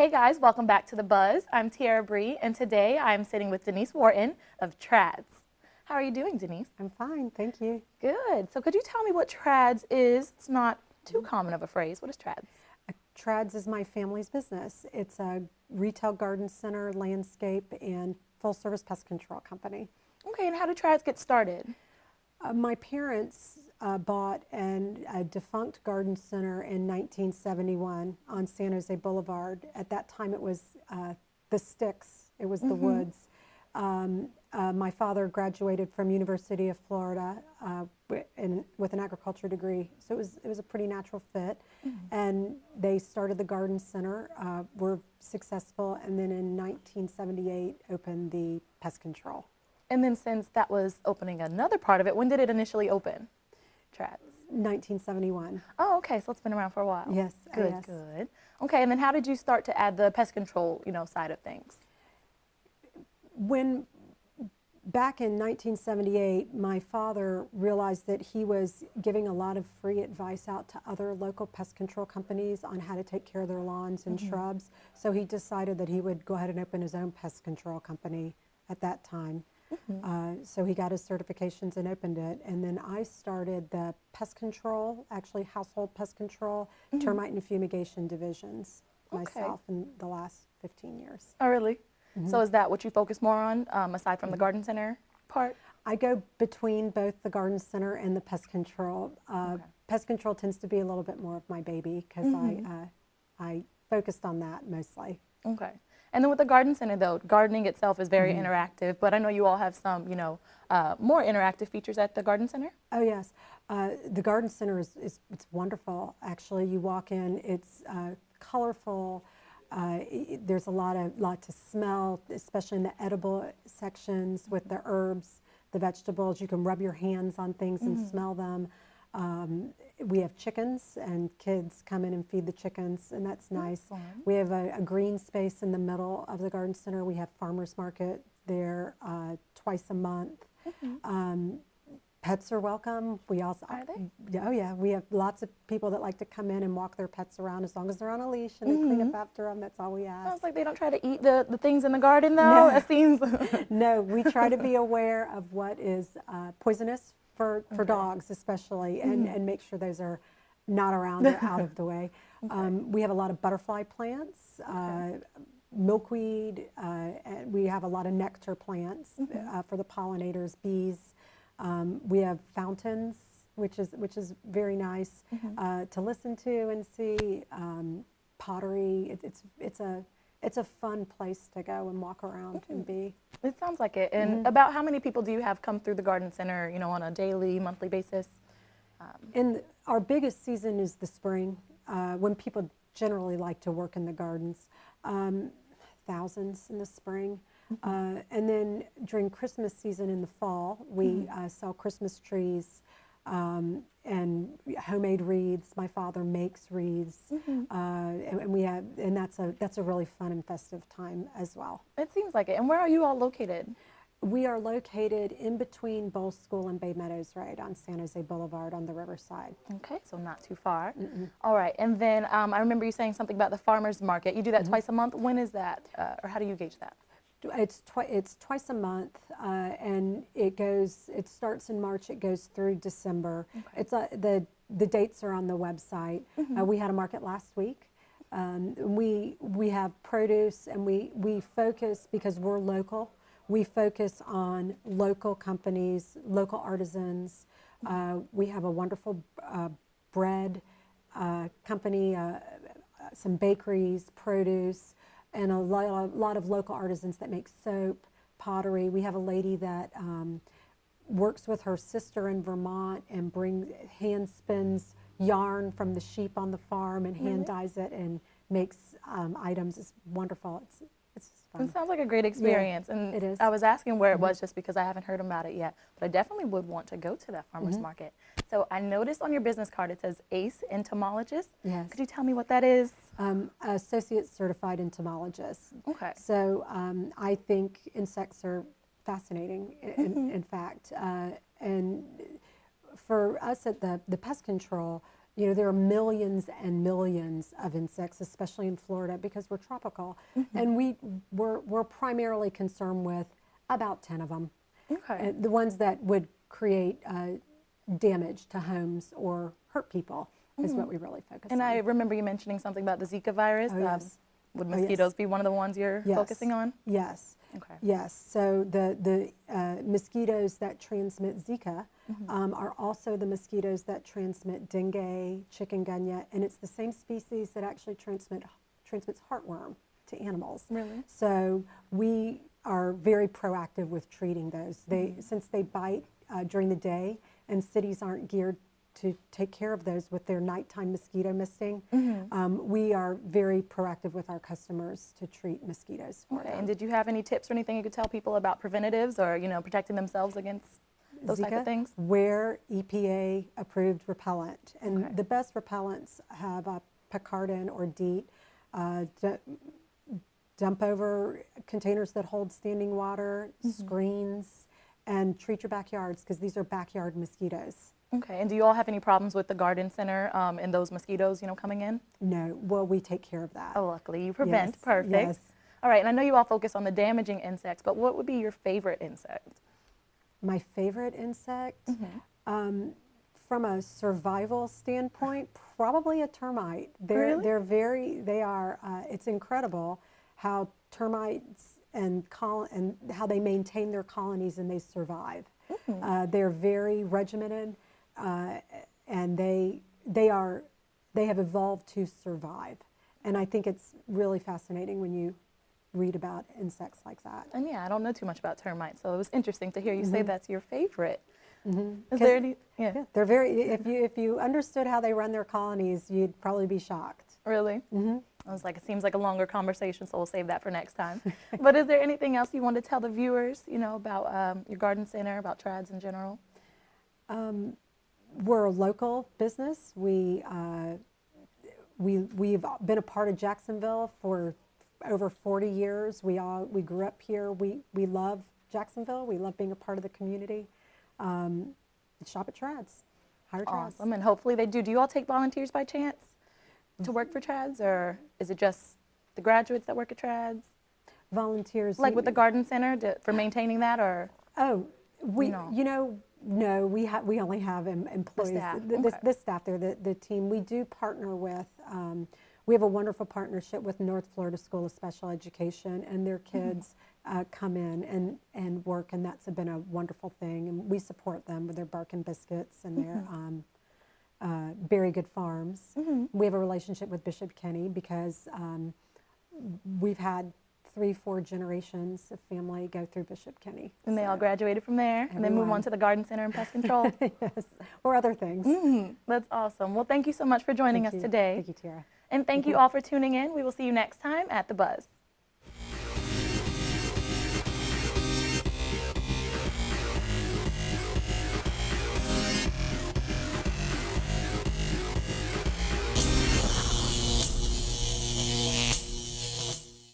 Hey guys, welcome back to The Buzz. I'm Tiara Bree, and today I'm sitting with Denise Wartan of Trads. How are you doing, Denise? I'm fine, thank you. Good. So could you tell me what Trads is? It's not too common of a phrase. What is Trads? Trads is my family's business. It's a retail garden center, landscape, and full-service pest control company. Okay, and how did Trads get started? My parents bought a defunct garden center in 1971 on San Jose Boulevard. At that time it was the sticks, it was the woods. My father graduated from University of Florida with an agriculture degree, so it was a pretty natural fit. And they started the garden center, were successful, and then in 1978 opened the pest control. And then since that was opening another part of it, when did it initially open, Trads? 1971. Oh, okay, so it's been around for a while. Yes. Good, yes. good. Okay, and then how did you start to add the pest control, side of things? Back in 1978, my father realized that he was giving a lot of free advice out to other local pest control companies on how to take care of their lawns and shrubs. So he decided that he would go ahead and open his own pest control company at that time. So he got his certifications and opened it. And then I started the pest control, actually household pest control, termite and fumigation divisions myself in the last 15 years. Oh, really? So is that what you focus more on, aside from the garden center part? I go between both the garden center and the pest control. Pest control tends to be a little bit more of my baby because I focused on that mostly. Okay. And then with the garden center, though, gardening itself is very interactive, but I know you all have some, more interactive features at the garden center. Oh, yes. The garden center it's wonderful, actually. You walk in, it's colorful. There's a lot to smell, especially in the edible sections with the herbs, the vegetables. You can rub your hands on things and smell them. We have chickens, and kids come in and feed the chickens, and that's nice. We have a green space in the middle of the garden center. We have farmers market there twice a month. Pets are welcome. We also, Are they? oh yeah, we have lots of people that like to come in and walk their pets around as long as they're on a leash and they clean up after them. That's all we ask. Sounds like they don't try to eat the things in the garden, though. No. It seems. No, we try to be aware of what is poisonous for dogs especially, and make sure those are not around or out of the way. We have a lot of butterfly plants, milkweed, and we have a lot of nectar plants for the pollinators, bees. We have fountains, which is very nice to listen to and see. Pottery, it's a fun place to go and walk around and be. It sounds like it. And about how many people do you have come through the garden center, on a daily, monthly basis? And our biggest season is the spring, when people generally like to work in the gardens. Thousands in the spring. And then during Christmas season in the fall, we sell Christmas trees and homemade wreaths. My father makes wreaths, and that's a really fun and festive time as well. It seems like it. And where are you all located? We are located in between Bowles School and Bay Meadows Road on San Jose Boulevard on the riverside. Okay, so not too far. All right, and then I remember you saying something about the farmers market. You do that twice a month. When is that, or how do you gauge that? It's twice a month, and it starts in March. It goes through December. It's the dates are on the website. We had a market last week. We have produce, and we focus, because we're local. We focus on local companies, local artisans. We have a wonderful bread company, some bakeries, produce, and a lot of local artisans that make soap, pottery. We have a lady that works with her sister in Vermont and hand spins yarn from the sheep on the farm and hand dyes it and makes items. It's wonderful. It's just fun. It sounds like a great experience. Yeah, and it is. I was asking where it was just because I haven't heard about it yet, but I definitely would want to go to that farmer's market. So I noticed on your business card it says ACE entomologist. Yes. Could you tell me what that is? Associate certified entomologist. Okay. So I think insects are fascinating, in fact. And for us at the pest control, You know, there are millions and millions of insects, especially in Florida, because we're tropical. And we're primarily concerned with about 10 of them. Okay. The ones that would create damage to homes or hurt people is what we really focus And on. I remember you mentioning something about the Zika virus. Oh, yes. Would Oh, yes. mosquitoes be one of the ones you're Yes. focusing on? Yes. Okay. Yes. So the mosquitoes that transmit Zika are also the mosquitoes that transmit dengue, chikungunya, and it's the same species that actually transmits heartworm to animals. Really? So we are very proactive with treating those. Since they bite during the day, and cities aren't geared to take care of those with their nighttime mosquito misting, we are very proactive with our customers to treat mosquitoes for Okay. them. And did you have any tips or anything you could tell people about preventatives or, protecting themselves against those type of things? Wear EPA approved repellent, and Okay. the best repellents have picaridin or DEET. Dump over containers that hold standing water, screens, and treat your backyards, because these are backyard mosquitoes. Okay. And do you all have any problems with the garden center and those mosquitoes, coming in? No, well, we take care of that. Oh, luckily you prevent. Yes, Perfect. yes. All right. And I know you all focus on the damaging insects, but what would be your favorite insect? My favorite insect, from a survival standpoint, probably a termite. Really? It's incredible how termites and how they maintain their colonies and they survive. They're very regimented, and they have evolved to survive. And I think it's really fascinating when you read about insects like that. And yeah, I don't know too much about termites, so it was interesting to hear you say that's your favorite. Is 'Cause- there any? Yeah. Yeah, they're very. If you understood how they run their colonies, you'd probably be shocked. Really? I was like, it seems like a longer conversation, so we'll save that for next time. But is there anything else you want to tell the viewers, about your garden center, about trads in general? We're a local business. We've been a part of Jacksonville for over 40 years. We grew up here. We love Jacksonville. We love being a part of the community. Shop at Trads. Hire Trads. Awesome, and hopefully they do. Do you all take volunteers by chance to work for trads, or is it just the graduates that work at trads? Volunteers. Like with the garden center for maintaining that, or? Oh, No. no, we only have employees. staff, The okay. staff there, the team. We do partner with, we have a wonderful partnership with North Florida School of Special Education, and their kids come in and work, and that's been a wonderful thing. And we support them with their bark and biscuits and their Very Good Farms. We have a relationship with Bishop Kenny because we've had 3-4 generations of family go through Bishop Kenny. And they all graduated from there, and then move on Everyone. to the garden center and pest control. Yes, or other things. That's awesome. Well, thank you so much for joining Thank us you. today. Thank you, Tiara. And thank you all for tuning in. We will see you next time at The Buzz.